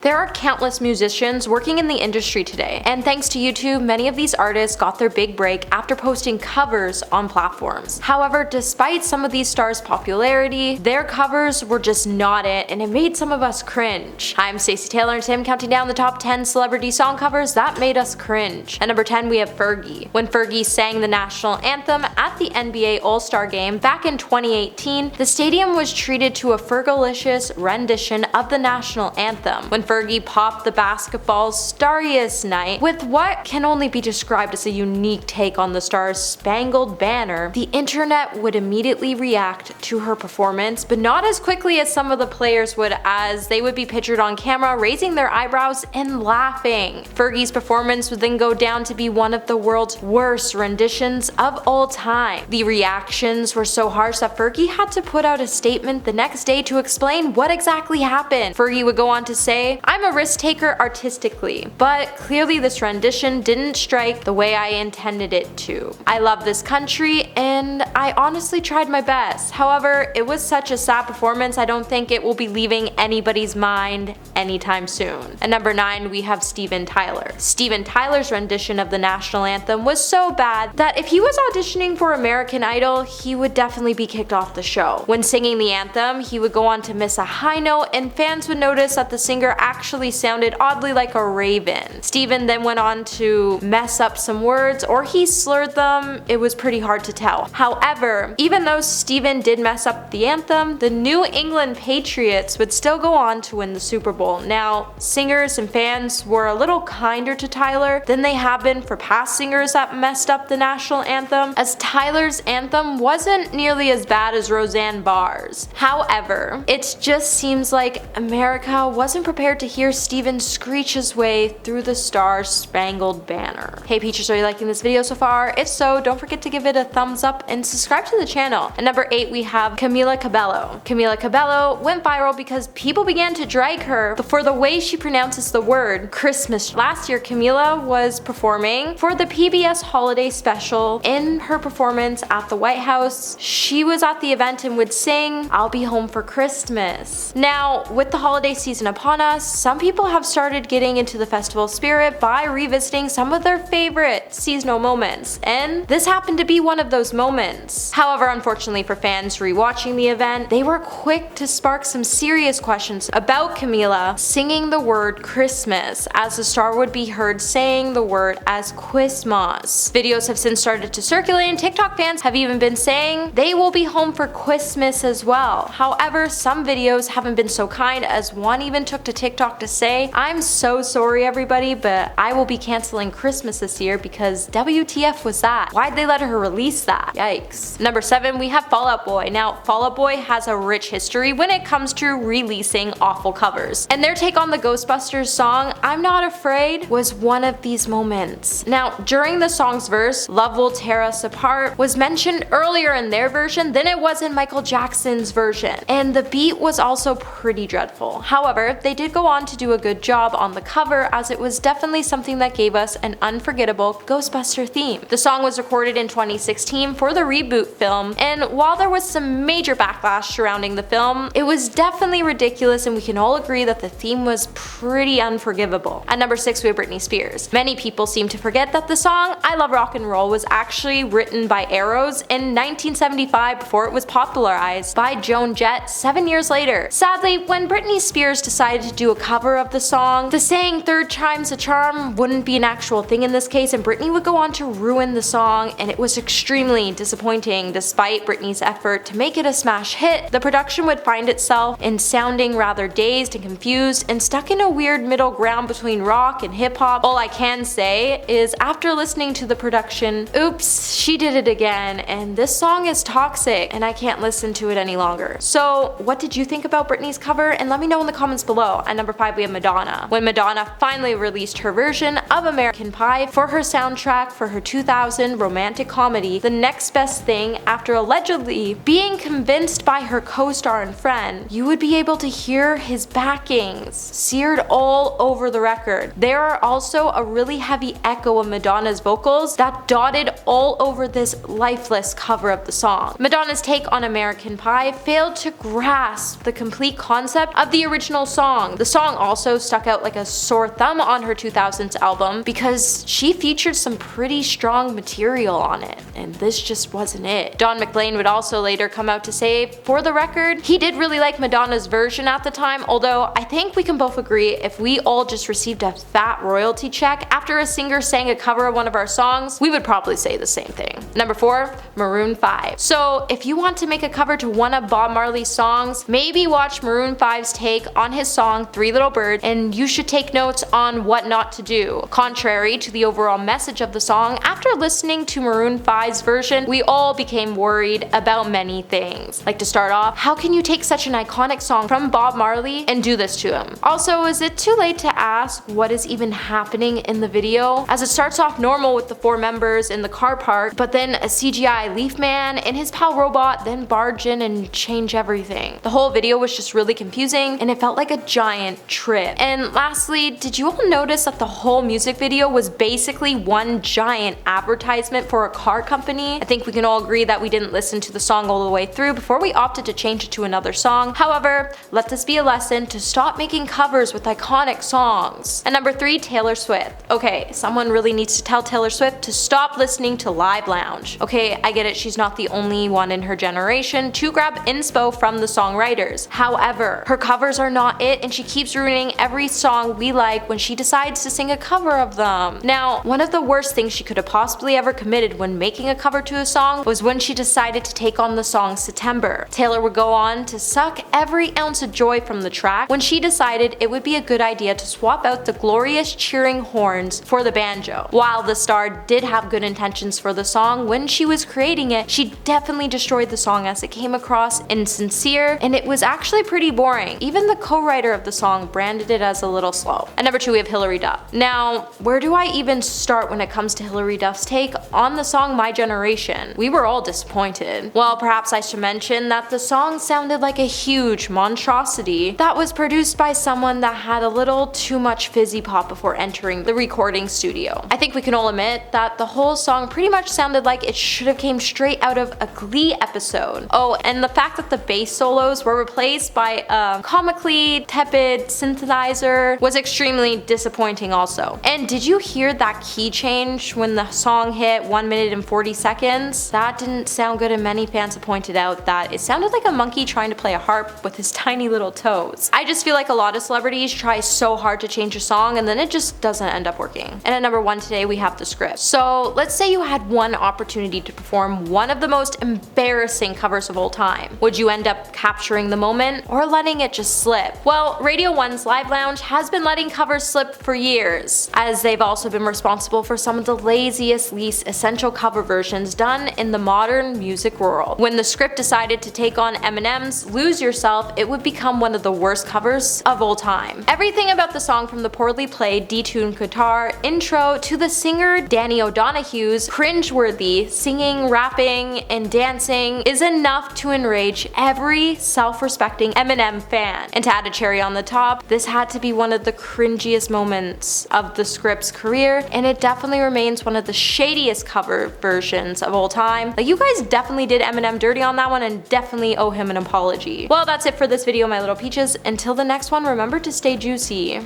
There are countless musicians working in the industry today, and thanks to YouTube, many of these artists got their big break after posting covers on platforms. However, despite some of these stars' popularity, their covers were just not it, and it made some of us cringe. Hi, I'm Stacey Taylor, and today I'm counting down the top 10 celebrity song covers that made us cringe. At number 10, we have Fergie. When Fergie sang the national anthem at the NBA All-Star Game back in 2018, the stadium was treated to a Fergalicious rendition of the national anthem. When Fergie popped the basketball's starriest night with what can only be described as a unique take on the Stars' Spangled Banner, the internet would immediately react to her performance, but not as quickly as some of the players would, as they would be pictured on camera raising their eyebrows and laughing. Fergie's performance would then go down to be one of the world's worst renditions of all time. The reactions were so harsh that Fergie had to put out a statement the next day to explain what exactly happened. Fergie would go on to say, "I'm a risk taker artistically, but clearly this rendition didn't strike the way I intended it to. I love this country and I honestly tried my best. However, it was such a sad performance, I don't think it will be leaving anybody's mind anytime soon." At number 9, we have Steven Tyler. Steven Tyler's rendition of the national anthem was so bad that if he was auditioning for American Idol, he would definitely be kicked off the show. When singing the anthem, he would go on to miss a high note, and fans would notice that the singer actually sounded oddly like a raven. Steven then went on to mess up some words, or he slurred them. It was pretty hard to tell. However, even though Steven did mess up the anthem, the New England Patriots would still go on to win the Super Bowl. Now, singers and fans were a little kinder to Tyler than they have been for past singers that messed up the national anthem, as Tyler's anthem wasn't nearly as bad as Roseanne Barr's. However, it just seems like America wasn't prepared to hear Steven screech his way through the Star-Spangled Banner. Hey Peaches, are you liking this video so far? If so, don't forget to give it a thumbs up and subscribe to the channel. At number 8, we have Camila Cabello. Camila Cabello went viral because people began to drag her for the way she pronounces the word Christmas. Last year, Camila was performing for the PBS holiday special. In her performance at the White House, she was at the event and would sing, "I'll be home for Christmas." Now, with the holiday season upon us, some people have started getting into the festival spirit by revisiting some of their favorite seasonal moments, and this happened to be one of those moments. However, unfortunately for fans rewatching the event, they were quick to spark some serious questions about Camila singing the word Christmas, as the star would be heard saying the word as Quizmas. Videos have since started to circulate, and TikTok fans have even been saying they will be home for Christmas as well. However, some videos haven't been so kind, as one even took to TikTok to say, "I'm so sorry everybody, but I will be canceling Christmas this year because WTF was that? Why'd they let her release that? Yikes." Number 7, we have Fall Out Boy. Now, Fall Out Boy has a rich history when it comes to releasing awful covers, and their take on the Ghostbusters song, "I'm Not Afraid," was one of these moments. Now, during the song's verse, "Love Will Tear Us Apart" was mentioned earlier in their version than it was in Michael Jackson's version, and the beat was also pretty dreadful. However, they did go on to do a good job on the cover, as it was definitely something that gave us an unforgettable Ghostbuster theme. The song was recorded in 2016 for the reboot film, and while there was some major backlash surrounding the film, it was definitely ridiculous, and we can all agree that the theme was pretty unforgivable. At number 6, we have Britney Spears. Many people seem to forget that the song "I Love Rock and Roll" was actually written by Arrows in 1975 before it was popularized by Joan Jett 7 years later. Sadly, when Britney Spears decided to do a cover of the song, the saying "third time's a charm" wouldn't be an actual thing in this case, and Britney would go on to ruin the song, and it was extremely disappointing. Despite Britney's effort to make it a smash hit, the production would find itself in sounding rather dazed and confused and stuck in a weird middle ground between rock and hip-hop. All I can say is, after listening to the production, oops, she did it again, and this song is toxic and I can't listen to it any longer. So what did you think about Britney's cover? And let me know in the comments below. At number 5, we have Madonna. When Madonna finally released her version of American Pie for her soundtrack for her 2000 romantic comedy, the next next best thing after allegedly being convinced by her co-star and friend, you would be able to hear his backings seared all over the record. There are also a really heavy echo of Madonna's vocals that dotted all over this lifeless cover of the song. Madonna's take on American Pie failed to grasp the complete concept of the original song. The song also stuck out like a sore thumb on her 2000s album because she featured some pretty strong material on it, and this just wasn't it. Don McLean would also later come out to say, for the record, he did really like Madonna's version at the time, although I think we can both agree if we all just received a fat royalty check after a singer sang a cover of one of our songs, we would probably say the same thing. Number 4, Maroon 5. So if you want to make a cover to one of Bob Marley's songs, maybe watch Maroon 5's take on his song Three Little Birds, and you should take notes on what not to do. Contrary to the overall message of the song, after listening to Maroon 5's version, we all became worried about many things. Like, to start off, how can you take such an iconic song from Bob Marley and do this to him? Also, is it too late to ask what is even happening in the video? As it starts off normal with the 4 members in the car park, but then a CGI leaf man and his pal robot then barge in and change everything. The whole video was just really confusing and it felt like a giant trip. And lastly, did you all notice that the whole music video was basically one giant advertisement for a car company? I think we can all agree that we didn't listen to the song all the way through before we opted to change it to another song. However, let this be a lesson to stop making covers with iconic songs. And number 3, Taylor Swift. Okay, someone really needs to tell Taylor Swift to stop listening to Live Lounge. Okay, I get it, she's not the only one in her generation to grab inspo from the songwriters. However, her covers are not it, and she keeps ruining every song we like when she decides to sing a cover of them. Now, one of the worst things she could have possibly ever committed when making a cover to a song was when she decided to take on the song September. Taylor would go on to suck every ounce of joy from the track when she decided it would be a good idea to swap out the glorious cheering horns for the banjo. While the star did have good intentions for the song, when she was creating it, she definitely destroyed the song as it came across insincere, and it was actually pretty boring. Even the co-writer of the song branded it as a little slow. And number 2, we have Hilary Duff. Now, where do I even start when it comes to Hilary Duff's take on the song My Generation? We were all disappointed. Well, perhaps I should mention that the song sounded like a huge monstrosity that was produced by someone that had a little too much fizzy pop before entering the recording studio. I think we can all admit that the whole song pretty much sounded like it should have came straight out of a Glee episode. Oh, and the fact that the bass solos were replaced by a comically tepid synthesizer was extremely disappointing also. And did you hear that key change when the song hit 1 minute and 40 seconds? That didn't sound good, and many fans have pointed out that it sounded like a monkey trying to play a harp with his tiny little toes. I just feel like a lot of celebrities try so hard to change a song and then it just doesn't end up working. And at number 1 today, we have the script. So let's say you had one opportunity to perform one of the most embarrassing covers of all time. Would you end up capturing the moment or letting it just slip? Well, Radio 1's Live Lounge has been letting covers slip for years, as they've also been responsible for some of the laziest, least essential cover versions done in the modern music world. When the script decided to take on Eminem's Lose Yourself, it would become one of the worst covers of all time. Everything about the song, from the poorly played detuned guitar intro to the singer Danny O'Donoghue's cringe-worthy singing, rapping, and dancing, is enough to enrage every self-respecting Eminem fan. And to add a cherry on the top, this had to be one of the cringiest moments of the script's career, and it definitely remains one of the shadiest cover versions of all time. Like, you guys definitely did Eminem dirty on that one and definitely owe him an apology. Well, that's it for this video, my little peaches. Until the next one, remember to stay juicy.